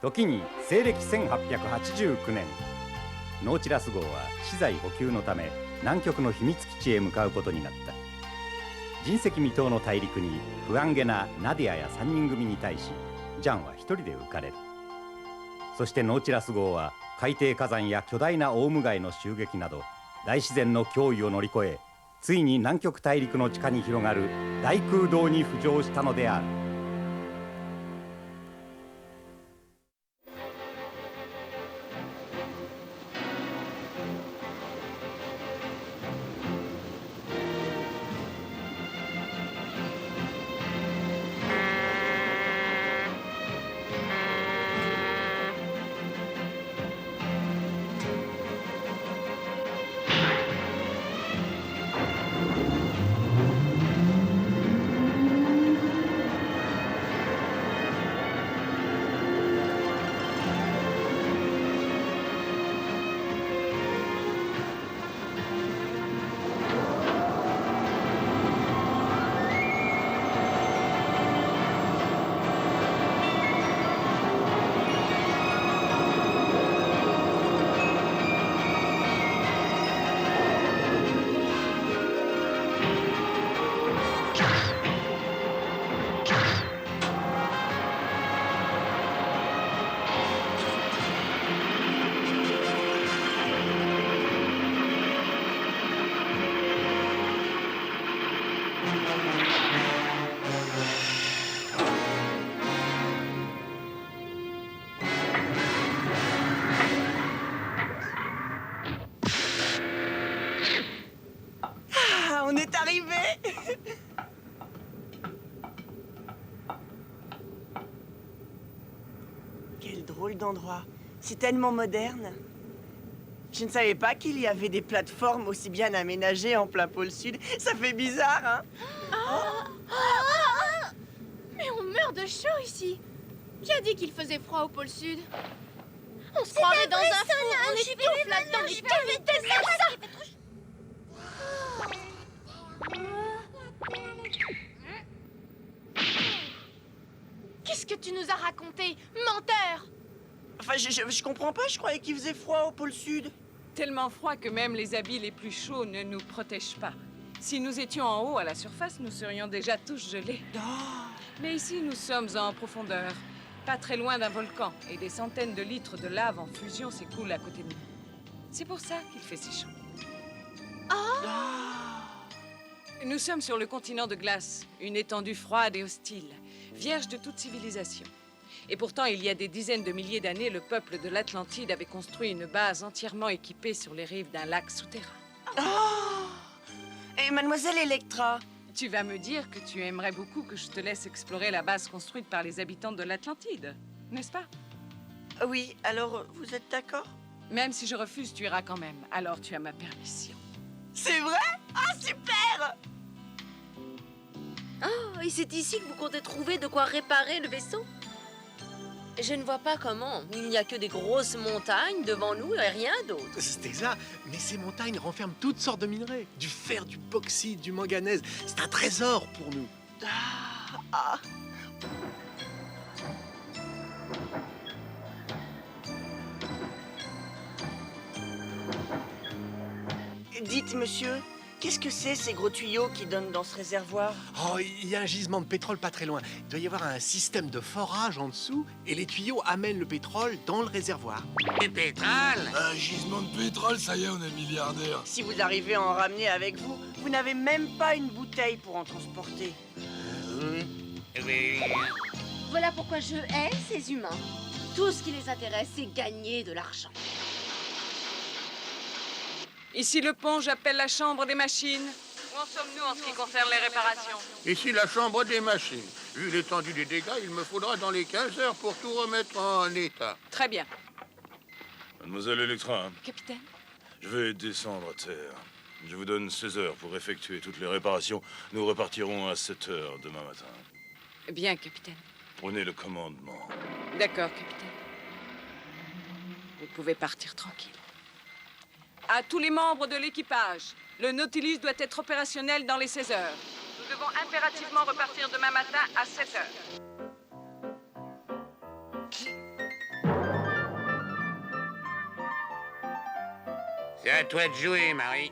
時に西暦1889年、ノーチラス号は資材補給のため南極の秘密基地へ向かうことになった。人石未踏の大陸に不安げなナディアや3人組に対し、ジャンは一人で浮かれる。そしてノーチラス号は海底火山や巨大なオウムガイの襲撃など大自然の脅威を乗り越え、ついに南極大陸の地下に広がる大空洞に浮上したのである。On est arrivé. Quel drôle d'endroit. C'est tellement moderne. Je ne savais pas qu'il y avait des plateformes aussi bien aménagées en plein pôle sud. Ça fait bizarre, hein? Mais on meurt de chaud ici. Qui a dit qu'il faisait froid au pôle sud? On se croirait dans un four, on étouffe là-dedans, mais quelle vitesse ça! Qu'est-ce que tu nous as raconté, menteur? Enfin, je comprends pas, je croyais qu'il faisait froid au pôle sud. Tellement froid que même les habits les plus chauds ne nous protègent pas. Si nous étions en haut à la surface, nous serions déjà tous gelés. Mais ici, nous sommes en profondeur, pas très loin d'un volcan, et des centaines de litres de lave en fusion s'écoulent à côté de nous. C'est pour ça qu'il fait si chaud. Nous sommes sur le continent de glace, une étendue froide et hostile, vierge de toute civilisation. Et pourtant, il y a des dizaines de milliers d'années, le peuple de l'Atlantide avait construit une base entièrement équipée sur les rives d'un lac souterrain. Et mademoiselle Electra? Tu vas me dire que tu aimerais beaucoup que je te laisse explorer la base construite par les habitants de l'Atlantide, n'est-ce pas? Oui, alors vous êtes d'accord? Même si je refuse, tu iras quand même. Alors tu as ma permission. C'est vrai? Ah, super! Oh, et c'est ici que vous comptez trouver de quoi réparer le vaisseau? Je ne vois pas comment. Il n'y a que des grosses montagnes devant nous et rien d'autre. C'est exact, mais ces montagnes renferment toutes sortes de minerais. Du fer, du bauxite, du manganèse. C'est un trésor pour nous. Dites, monsieur, qu'est-ce que c'est ces gros tuyaux qui donnent dans ce réservoir? Oh, il y a un gisement de pétrole pas très loin. Il doit y avoir un système de forage en dessous et les tuyaux amènent le pétrole dans le réservoir. Du pétrole? Un gisement de pétrole, ça y est, on est milliardaire. Si vous arrivez à en ramener avec vous, vous n'avez même pas une bouteille pour en transporter. Oui. Voilà pourquoi je hais ces humains. Tout ce qui les intéresse, c'est gagner de l'argent. Ici le pont, j'appelle la chambre des machines. Où en sommes-nous en ce qui concerne les réparations? Ici la chambre des machines. Vu l'étendue des dégâts, il me faudra dans les 15 heures pour tout remettre en état. Très bien. Mademoiselle Electra, Capitaine? je vais descendre à terre. Je vous donne 16 heures pour effectuer toutes les réparations. Nous repartirons à 7 heures demain matin. Bien, capitaine. Prenez le commandement. D'accord, capitaine. Vous pouvez partir tranquille. À tous les membres de l'équipage, le Nautilus doit être opérationnel dans les 16 heures. Nous devons impérativement repartir demain matin à 7 heures. C'est à toi de jouer, Marie.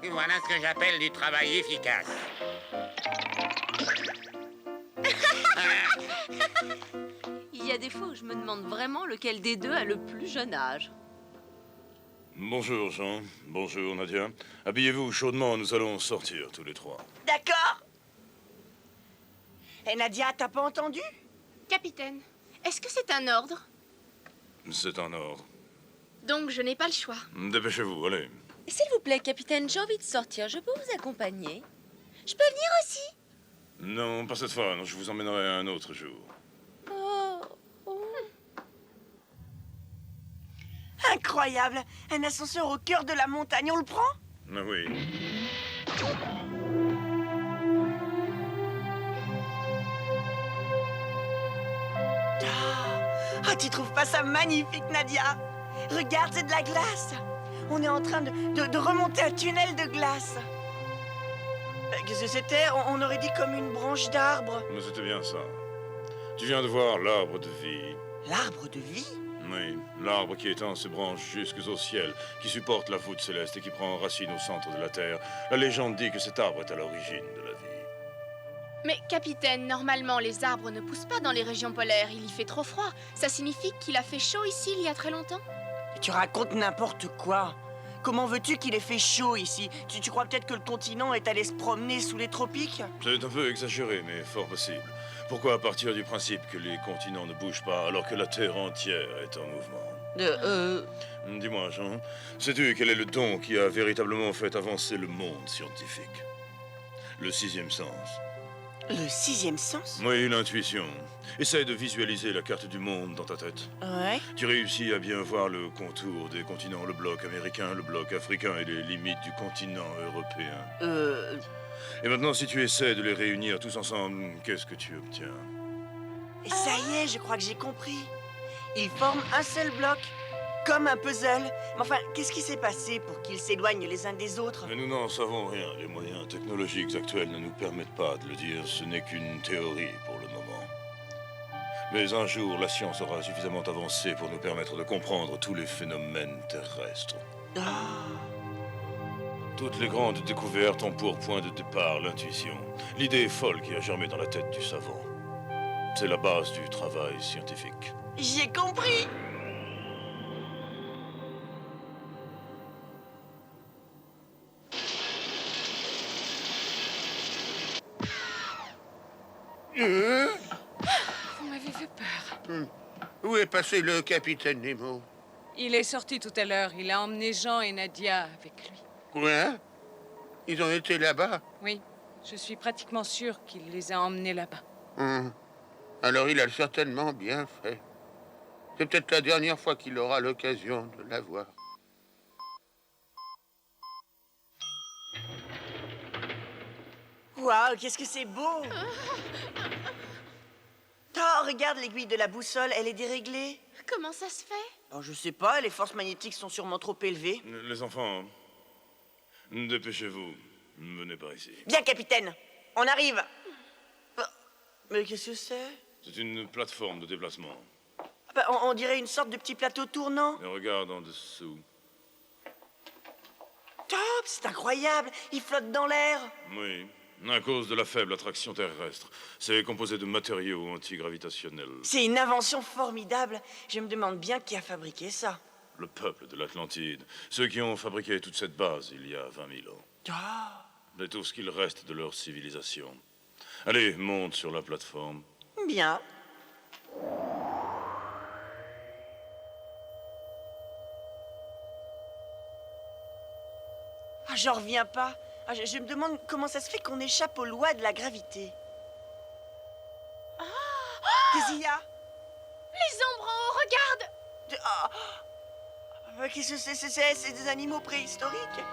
Voilà ce que j'appelle du travail efficace. Il y a des fois où je me demande vraiment lequel des deux a le plus jeune âge. Bonjour, Jean. Bonjour, Nadia. Habillez-vous chaudement, nous allons sortir tous les trois. D'accord. Et Nadia, t'as pas entendu? Capitaine, est-ce que c'est un ordre? C'est un ordre. Donc je n'ai pas le choix. Dépêchez-vous, allez. S'il vous plaît, capitaine, j'ai envie de sortir. Je peux vous accompagner? Je peux venir aussi? Non, pas cette fois. Non, je vous emmènerai un autre jour. Oh. Incroyable. Un ascenseur au cœur de la montagne, on le prend? Ah oui. Ah, tu trouves pas ça magnifique, Nadia? Regarde, c'est de la glace. On est en train de remonter un tunnel de glace. Qu'est-ce que c'était? On aurait dit comme une branche d'arbre. Mais c'était bien ça. Tu viens de voir l'arbre de vie. L'arbre de vie? Oui, l'arbre qui étend ses branches jusqu'au ciel, qui supporte la voûte céleste et qui prend racine au centre de la Terre. La légende dit que cet arbre est à l'origine de la vie. Mais capitaine, normalement les arbres ne poussent pas dans les régions polaires. Il y fait trop froid. Ça signifie qu'il a fait chaud ici il y a très longtemps? Tu racontes n'importe quoi. Comment veux-tu qu'il ait fait chaud ici? Tu crois peut-être que le continent est allé se promener sous les tropiques? C'est un peu exagéré, mais fort possible. Pourquoi partir du principe que les continents ne bougent pas alors que la Terre entière est en mouvement? Dis-moi, Jean, sais-tu quel est le don qui a véritablement fait avancer le monde scientifique? Le sixième sens. Le sixième sens? Oui, l'intuition. Essaye de visualiser la carte du monde dans ta tête. Ouais. Tu réussis à bien voir le contour des continents, le bloc américain, le bloc africain et les limites du continent européen. Et maintenant, si tu essaies de les réunir tous ensemble, qu'est-ce que tu obtiens? Et ça y est, je crois que j'ai compris. Ils forment un seul bloc, comme un puzzle. Mais enfin, qu'est-ce qui s'est passé pour qu'ils s'éloignent les uns des autres? Mais nous n'en savons rien. Les moyens technologiques actuels ne nous permettent pas de le dire. Ce n'est qu'une théorie pour le moment. Mais un jour, la science aura suffisamment avancé pour nous permettre de comprendre tous les phénomènes terrestres. Toutes les grandes découvertes ont pour point de départ l'intuition. L'idée folle qui a germé dans la tête du savant. C'est la base du travail scientifique. J'ai compris! Vous m'avez fait peur. Où est passé le capitaine Nemo? Il est sorti tout à l'heure. Il a emmené Jean et Nadia avec lui. Quoi? Ils ont été là-bas? Oui, je suis pratiquement sûre qu'il les a emmenés là-bas. Alors il a certainement bien fait. C'est peut-être la dernière fois qu'il aura l'occasion de la voir. Waouh, qu'est-ce que c'est beau! Oh, regarde l'aiguille de la boussole, elle est déréglée. Comment ça se fait? Oh, je sais pas, les forces magnétiques sont sûrement trop élevées. Les enfants, dépêchez-vous. Venez par ici. Bien, capitaine, on arrive. Oh, mais qu'est-ce que c'est? C'est une plateforme de déplacement. Bah, on dirait une sorte de petit plateau tournant. Et regarde en dessous. Top, c'est incroyable, il flotte dans l'air. Oui, à cause de la faible attraction terrestre. C'est composé de matériaux antigravitationnels. C'est une invention formidable. Je me demande bien qui a fabriqué ça. Le peuple de l'Atlantide. Ceux qui ont fabriqué toute cette base il y a 20 000 ans. C'est tout ce qu'il reste de leur civilisation. Allez, monte sur la plateforme. Bien. Ah, j'en reviens pas. Ah, je me demande comment ça se fait qu'on échappe aux lois de la gravité. Qu'est-ce qu'il y a? Les ombres en haut, regarde! Qu'est-ce que c'est? C'est des animaux préhistoriques?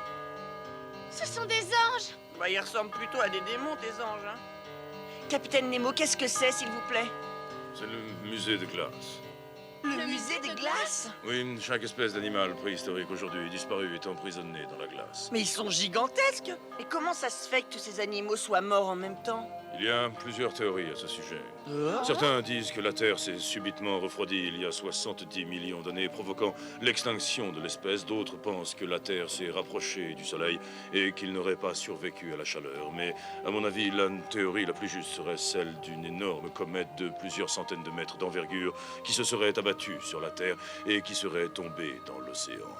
Ce sont des anges! Bah, ils ressemblent plutôt à des démons, tes anges, hein. Capitaine Nemo, qu'est-ce que c'est, s'il vous plaît? C'est le musée de glace. Le musée des glaces? Oui, chaque espèce d'animal préhistorique aujourd'hui disparu est emprisonné dans la glace. Mais ils sont gigantesques! Et comment ça se fait que tous ces animaux soient morts en même temps? Il y a plusieurs théories à ce sujet. Ah. Certains disent que la Terre s'est subitement refroidie il y a 70 millions d'années, provoquant l'extinction de l'espèce. D'autres pensent que la Terre s'est rapprochée du Soleil et qu'il n'aurait pas survécu à la chaleur. Mais à mon avis, la théorie la plus juste serait celle d'une énorme comète de plusieurs centaines de mètres d'envergure qui se serait abattue sur la Terre et qui serait tombée dans l'océan.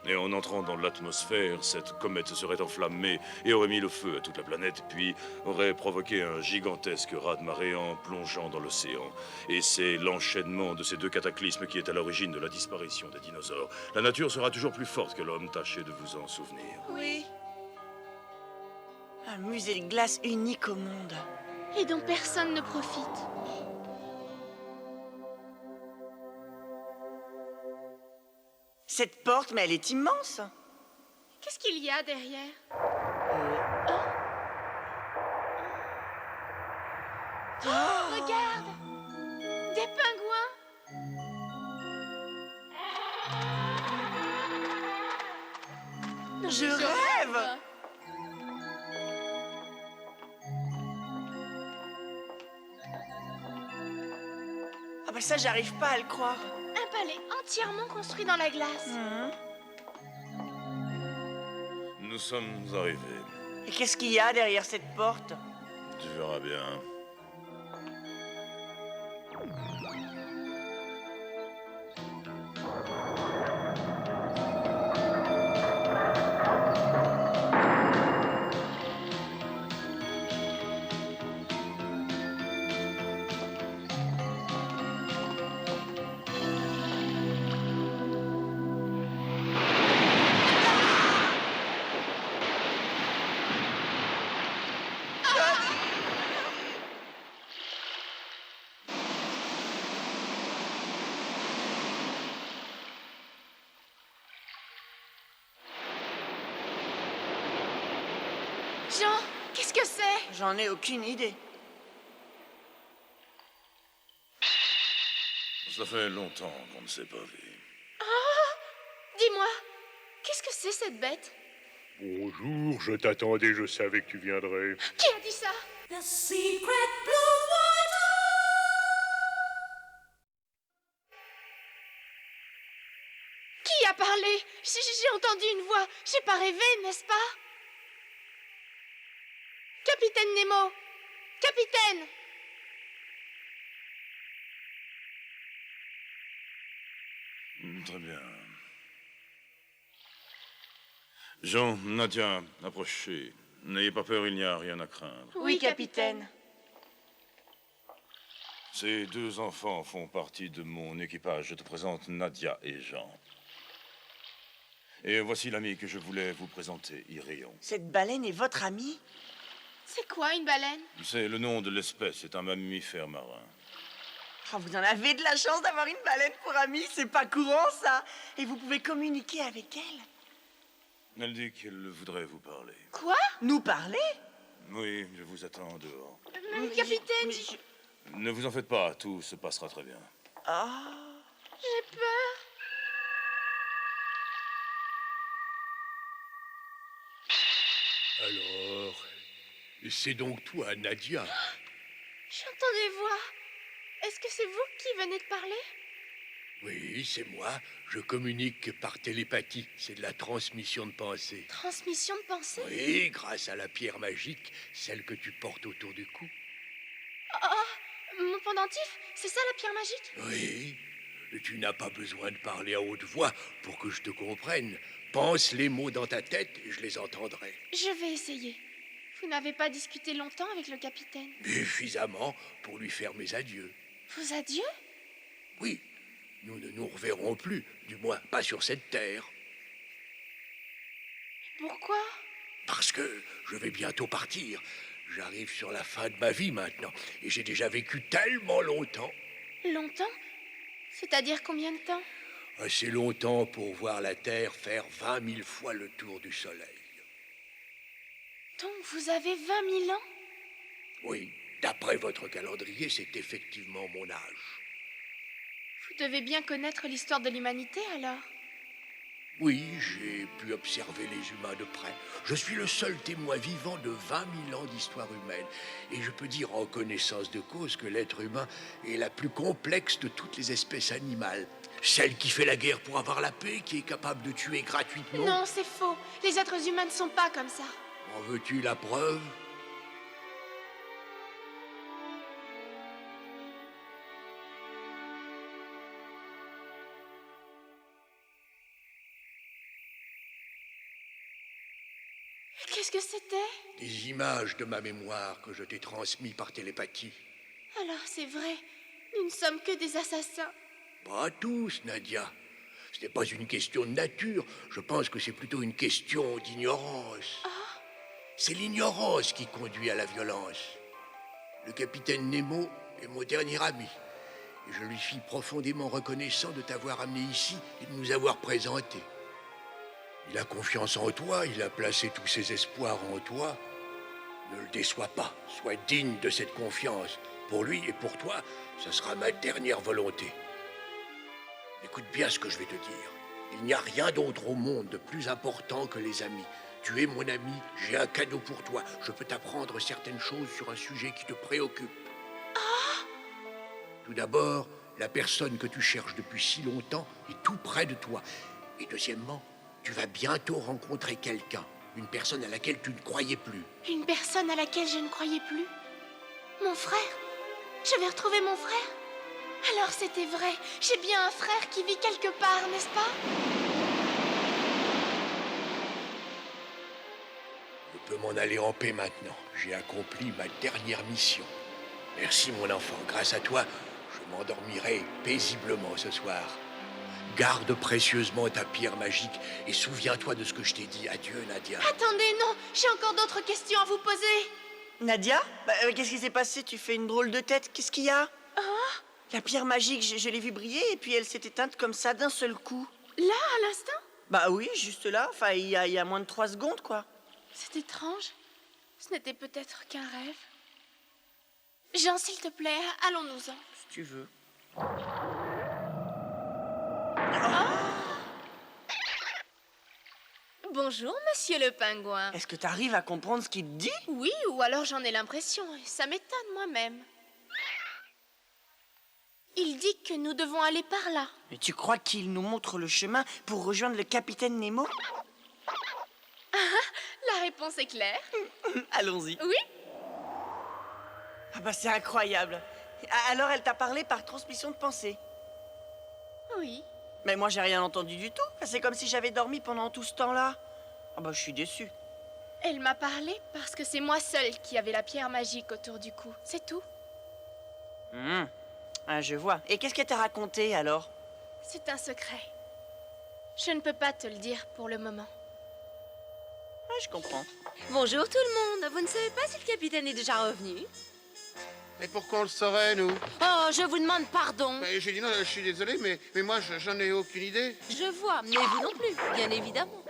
Et en entrant dans l'atmosphère, cette comète se serait enflammée et aurait mis le feu à toute la planète, puis aurait provoqué un gigantesque raz-de-marée en plongeant dans l'océan. Et c'est l'enchaînement de ces deux cataclysmes qui est à l'origine de la disparition des dinosaures. La nature sera toujours plus forte que l'homme, tâchez de vous en souvenir. Oui. Un musée de glace unique au monde. Et dont personne ne profite. Cette porte, mais elle est immense. Qu'est-ce qu'il y a derrière? Regarde! Des pingouins! Non, Je rêve! Ah bah ça, j'arrive pas à le croire. Un palais entièrement construit dans la glace. Nous sommes arrivés. Et qu'est-ce qu'il y a derrière cette porte? Tu verras bien. Jean, qu'est-ce que c'est? J'en ai aucune idée. Ça fait longtemps qu'on ne s'est pas vu. Dis-moi, qu'est-ce que c'est cette bête? Bonjour, je t'attendais, je savais que tu viendrais. Qui a dit ça? Qui a parlé? J'ai entendu une voix. J'ai pas rêvé, n'est-ce pas? Capitaine Nemo! Capitaine! Très bien. Jean, Nadia, approchez. N'ayez pas peur, il n'y a rien à craindre. Oui, capitaine. Ces deux enfants font partie de mon équipage. Je te présente Nadia et Jean. Et voici l'ami que je voulais vous présenter, Irion. Cette baleine est votre amie? C'est quoi une baleine? C'est le nom de l'espèce, c'est un mammifère marin. Ah, vous en avez de la chance d'avoir une baleine pour amie, c'est pas courant ça. Et vous pouvez communiquer avec elle. Elle dit qu'elle voudrait vous parler. Quoi? Nous parler? Oui, je vous attends dehors. Capitaine, Ne vous en faites pas, tout se passera très bien. Ah. j'ai peur. Alors, c'est donc toi, Nadia? J'entends des voix. Est-ce que c'est vous qui venez de parler? Oui, c'est moi. Je communique par télépathie. C'est de la transmission de pensée. Transmission de pensée? Oui, grâce à la pierre magique, celle que tu portes autour du cou. Mon pendentif? C'est ça la pierre magique? Oui, tu n'as pas besoin de parler à haute voix pour que je te comprenne. Pense les mots dans ta tête et je les entendrai. Je vais essayer. Vous n'avez pas discuté longtemps avec le capitaine? Suffisamment pour lui faire mes adieux. Vos adieux? Oui, nous ne nous reverrons plus, du moins pas sur cette terre. Pourquoi? Parce que je vais bientôt partir. J'arrive sur la fin de ma vie maintenant, et j'ai déjà vécu tellement longtemps. Longtemps? C'est-à-dire combien de temps? Assez longtemps pour voir la Terre faire 20 000 fois le tour du Soleil. Donc vous avez 20 000 ans? Oui, d'après votre calendrier, c'est effectivement mon âge. Vous devez bien connaître l'histoire de l'humanité, alors. Oui, j'ai pu observer les humains de près. Je suis le seul témoin vivant de 20 000 ans d'histoire humaine. Et je peux dire en connaissance de cause que l'être humain est la plus complexe de toutes les espèces animales. Celle qui fait la guerre pour avoir la paix, qui est capable de tuer gratuitement. Non, c'est faux. Les êtres humains ne sont pas comme ça. En veux-tu la preuve? Qu'est-ce que c'était? Des images de ma mémoire que je t'ai transmises par télépathie. Alors c'est vrai, nous ne sommes que des assassins. Pas tous, Nadia. Ce n'est pas une question de nature. Je pense que c'est plutôt une question d'ignorance. C'est l'ignorance qui conduit à la violence. Le capitaine Nemo est mon dernier ami. Et je lui suis profondément reconnaissant de t'avoir amené ici et de nous avoir présentés. Il a confiance en toi, il a placé tous ses espoirs en toi. Ne le déçois pas, sois digne de cette confiance. Pour lui et pour toi, ce sera ma dernière volonté. Écoute bien ce que je vais te dire. Il n'y a rien d'autre au monde de plus important que les amis. Tu es mon ami, j'ai un cadeau pour toi. Je peux t'apprendre certaines choses sur un sujet qui te préoccupe. Tout d'abord, la personne que tu cherches depuis si longtemps est tout près de toi. Et deuxièmement, tu vas bientôt rencontrer quelqu'un. Une personne à laquelle tu ne croyais plus. Une personne à laquelle je ne croyais plus. Mon frère. Je vais retrouver mon frère. Alors c'était vrai. J'ai bien un frère qui vit quelque part, n'est-ce pas? Je peux m'en aller en paix maintenant. J'ai accompli ma dernière mission. Merci mon enfant. Grâce à toi, je m'endormirai paisiblement ce soir. Garde précieusement ta pierre magique et souviens-toi de ce que je t'ai dit. Adieu, Nadia. Attendez, non. J'ai encore d'autres questions à vous poser. Nadia, qu'est-ce qui s'est passé? Tu fais une drôle de tête. Qu'est-ce qu'il y a? La pierre magique, je l'ai vue briller et puis elle s'est éteinte comme ça d'un seul coup. Là, à l'instant? Bah oui, juste là. Enfin, il y a moins de 3 secondes, quoi. C'est étrange. Ce n'était peut-être qu'un rêve. Jean, s'il te plaît, allons-nous-en. Si tu veux. Bonjour, monsieur le pingouin. Est-ce que tu arrives à comprendre ce qu'il te dit? Oui, ou alors j'en ai l'impression. Ça m'étonne moi-même. Il dit que nous devons aller par là. Mais tu crois qu'il nous montre le chemin pour rejoindre le capitaine Nemo? La réponse est claire. Allons-y. Oui? Ah bah c'est incroyable. Alors elle t'a parlé par transmission de pensée? Oui. Mais moi j'ai rien entendu du tout. C'est comme si j'avais dormi pendant tout ce temps-là. Ah bah je suis déçu. Elle m'a parlé parce que c'est moi seule qui avait la pierre magique autour du cou. C'est tout. Ah, je vois. Et qu'est-ce qu'elle t'a raconté alors? C'est un secret. Je ne peux pas te le dire pour le moment. Ah, je comprends. Bonjour tout le monde. Vous ne savez pas si le capitaine est déjà revenu? Mais pourquoi on le saurait, nous? Oh, je vous demande pardon. J'ai dit non, je suis désolé, mais moi, j'en ai aucune idée. Je vois, mais vous non plus, bien évidemment.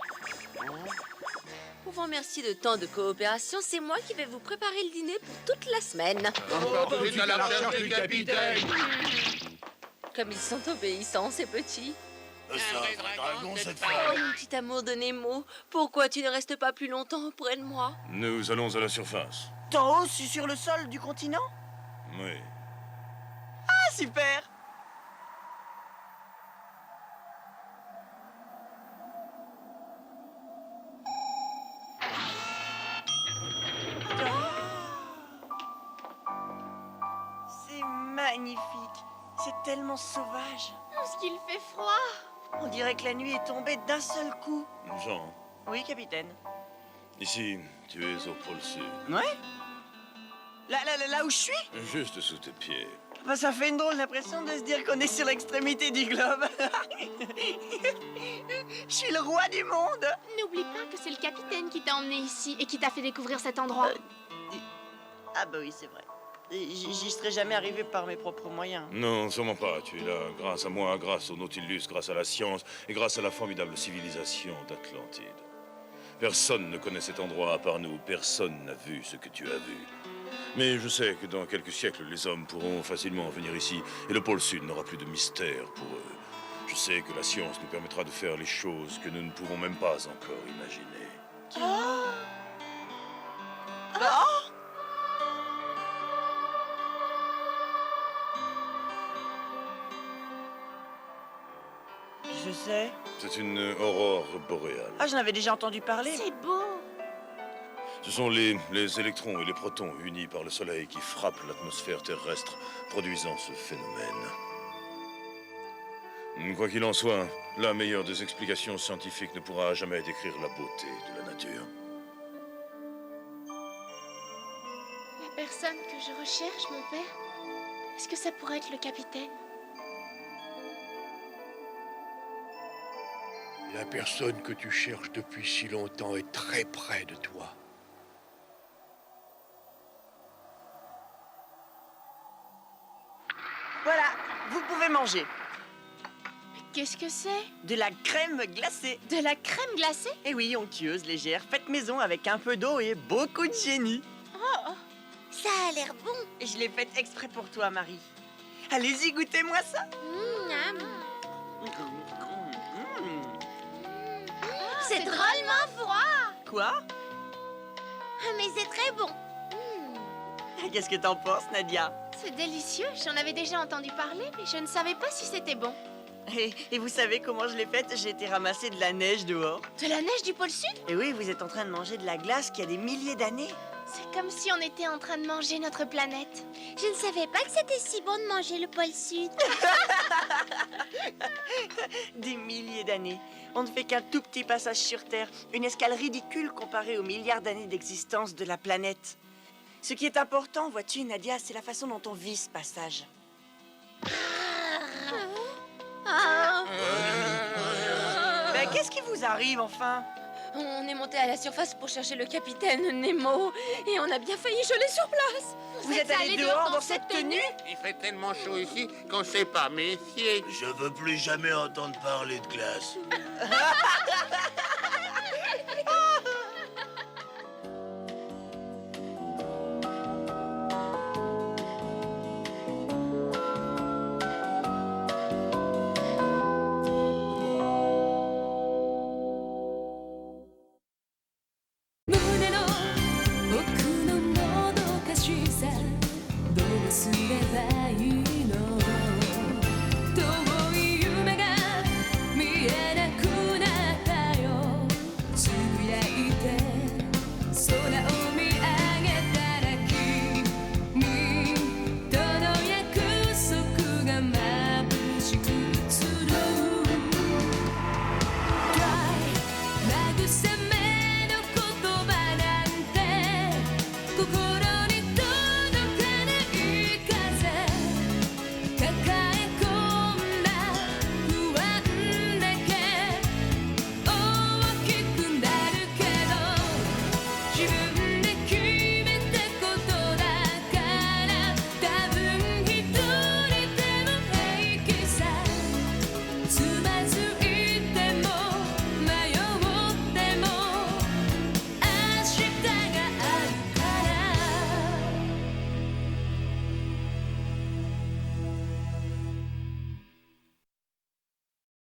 Pour vous remercier de tant de coopération, c'est moi qui vais vous préparer le dîner pour toute la semaine. On est à la recherche du capitaine. Comme ils sont obéissants, ces petits. Ça, un dragon cette fois. Oh, mon petit amour de Nemo, pourquoi tu ne restes pas plus longtemps auprès de moi? Nous allons à la surface. T'en haut, sur le sol du continent? Oui. Ah, super! C'est magnifique. C'est tellement sauvage. Est-ce qu'il fait froid? On dirait que la nuit est tombée d'un seul coup. Jean, Oui, capitaine. ici, tu es au pôle Sud. Ouais? Là où je suis? Juste sous tes pieds. Bah, ça fait une drôle d'impression de se dire qu'on est sur l'extrémité du globe. Je suis le roi du monde. N'oublie pas que c'est le capitaine qui t'a emmené ici et qui t'a fait découvrir cet endroit. Ah bah oui, c'est vrai. J'y serais jamais arrivé par mes propres moyens. Non, sûrement pas. Tu es là grâce à moi, grâce au Nautilus, grâce à la science et grâce à la formidable civilisation d'Atlantide. Personne ne connaît cet endroit à part nous. Personne n'a vu ce que tu as vu. Mais je sais que dans quelques siècles, les hommes pourront facilement venir ici et le pôle Sud n'aura plus de mystère pour eux. Je sais que la science nous permettra de faire les choses que nous ne pouvons même pas encore imaginer. Je sais. C'est une aurore boréale. Ah, j'en avais déjà entendu parler. C'est beau. Ce sont les électrons et les protons unis par le Soleil qui frappent l'atmosphère terrestre, produisant ce phénomène. Quoi qu'il en soit, la meilleure des explications scientifiques ne pourra jamais décrire la beauté de la nature. La personne que je recherche, mon père, est-ce que ça pourrait être le capitaine? La personne que tu cherches depuis si longtemps est très près de toi. Voilà, vous pouvez manger. Mais qu'est-ce que c'est? De la crème glacée. De la crème glacée? Eh oui, onctueuse, légère, faite maison avec un peu d'eau et beaucoup de génie. Oh, Ça a l'air bon. Et je l'ai faite exprès pour toi, Marie. Allez-y, goûtez-moi ça. C'est drôlement froid. Quoi? Mais c'est très bon. Qu'est-ce que t'en penses, Nadia? c'est délicieux. J'en avais déjà entendu parler, mais je ne savais pas si c'était bon. Et vous savez comment je l'ai faite? J'ai été ramasser de la neige dehors. De la neige du pôle Sud? Et oui, vous êtes en train de manger de la glace qui a des milliers d'années. C'est comme si on était en train de manger notre planète. Je ne savais pas que c'était si bon de manger le pôle Sud. Des milliers d'années. On ne fait qu'un tout petit passage sur Terre. Une escale ridicule comparée aux milliards d'années d'existence de la planète. Ce qui est important, vois-tu, Nadia, c'est la façon dont on vit ce passage. Ben, qu'est-ce qui vous arrive, enfin? On est monté à la surface pour chercher le capitaine Nemo et on a bien failli geler sur place. Vous êtes allé dehors dans cette tenue? Il fait tellement chaud ici qu'on ne s'est pas méfié. Je veux plus jamais entendre parler de glace.